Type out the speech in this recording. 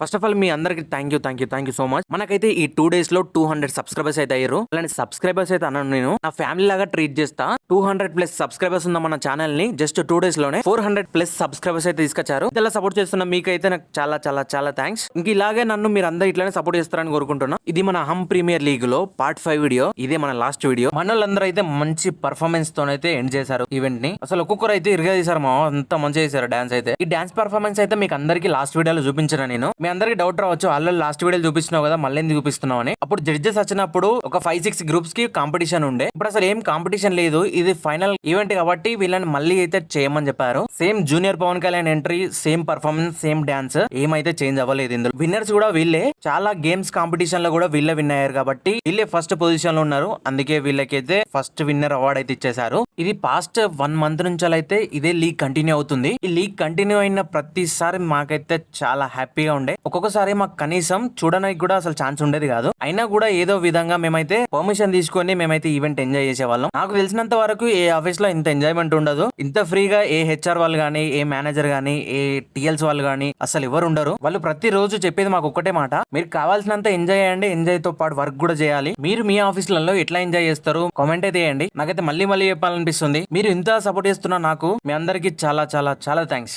First of all మీ అందరికి thank you so much. మనకైతే ఈ 2 days లో 200 సబ్స్క్రైబర్స్ అయితే అయ్యారు. అలాంటి సబ్స్క్రైబర్స్ అయితే అన్నాను, నేను నా ఫ్యామిలీ లాగా ట్రీట్ చేస్తా. 200+ సబ్స్క్రైబర్స్ ఉన్న మన ఛానల్ ని జస్ట్ 2 days లోనే 400+ సబ్స్క్రైబర్స్ అయితే తీసుకొచ్చారు. ఇలా సపోర్ట్ చేస్తున్న మీకైతే నాకు చాలా చాలా చాలా థ్యాంక్స్. ఇంక ఇలాగే నన్ను మీరు అందరూ ఇట్లానే సపోర్ట్ చేస్తారని కోరుకుంటున్నా. ఇది మన హమ్ ప్రీమియర్ లీగ్ లో పార్ట్ 5 వీడియో. ఇదే మన లాస్ట్ వీడియో. మన వాళ్ళందరూ అయితే మంచి పర్ఫార్మెన్స్ తోనైతే ఎండ్ చేశారు ఈవెంట్ ని. అసలు ఒక్కొక్కరు అయితే ఇరుగా తీసారు, మా అంత మంచిగా చేశారు డాన్స్ అయితే. ఈ డాన్స్ పర్ఫార్మెన్స్ అయితే మీకు అందరికి లాస్ట్ వీడియోలో చూపించాను నేను. మీ అందరికి డౌట్ రావచ్చు, ఆల్రెడీ లాస్ట్ వీడియోలు చూపిస్తున్నావు కదా, మళ్ళీ ఎందుకు చూపిస్తున్నావు అని. అప్పుడు జడ్జెస్ వచ్చినప్పుడు ఒక 5-6 గ్రూప్స్ కి కాంపిటీషన్ ఉండే. ఇప్పుడు అసలు ఏం కాంపిటీషన్ లేదు, ఇది ఫైనల్ ఈవెంట్ కాబట్టి వీళ్ళని మళ్ళీ అయితే చేయమని చెప్పారు. Same junior Pawan Kalyan entry, same performance, same dance, ఏమైతే చేంజ్ అవ్వలేదు ఇందులో. విన్నర్స్ కూడా వీళ్ళే. చాలా గేమ్స్ కాంపిటీషన్ లో కూడా వీళ్ళే విన్ అయ్యారు కాబట్టి వీళ్ళే ఫస్ట్ పొజిషన్ లో ఉన్నారు. అందుకే వీళ్ళకైతే ఫస్ట్ విన్నర్ అవార్డ్ అయితే ఇచ్చేసారు. ఇది పాస్ట్ 1 month నుంచి అయితే ఇదే లీగ్ కంటిన్యూ అవుతుంది. ఈ లీగ్ కంటిన్యూ అయిన ప్రతిసారి మాకైతే చాలా హ్యాపీగా ఉండే. ఒక్కొక్కసారి మాకు కనీసం చూడడానికి కూడా అసలు ఛాన్స్ ఉండేది కాదు. అయినా కూడా ఏదో విధంగా మేమైతే పర్మిషన్ తీసుకొని మేమైతే ఈవెంట్ ఎంజాయ్ చేసేవాళ్ళం. నాకు తెలిసినంత వరకు ఏ ఆఫీస్ లో ఇంత ఎంజాయ్మెంట్ ఉండదు, ఇంత ఫ్రీగా ఏ హెచ్ఆర్ వాళ్ళు గానీ, ఏ మేనేజర్ గానీ, ఏ టీఎల్స్ వాళ్ళు గానీ అసలు ఎవరు ఉండరు. వాళ్ళు ప్రతి రోజు చెప్పేది మాకు ఒక్కటే మాట, మీరు కావాల్సినంత ఎంజాయ్ చేయండి, ఎంజాయ్ తో పాటు వర్క్ కూడా చేయాలి. మీరు మీ ఆఫీసులలో ఎట్లా ఎంజాయ్ చేస్తారు కామెంట్ అయితే చేయండి. నాకైతే మళ్ళీ చెప్పాలనిపిస్తుంది. మీరు ఇంత సపోర్ట్ చేస్తున్నా నాకు, మీ అందరికి చాలా చాలా చాలా థ్యాంక్స్.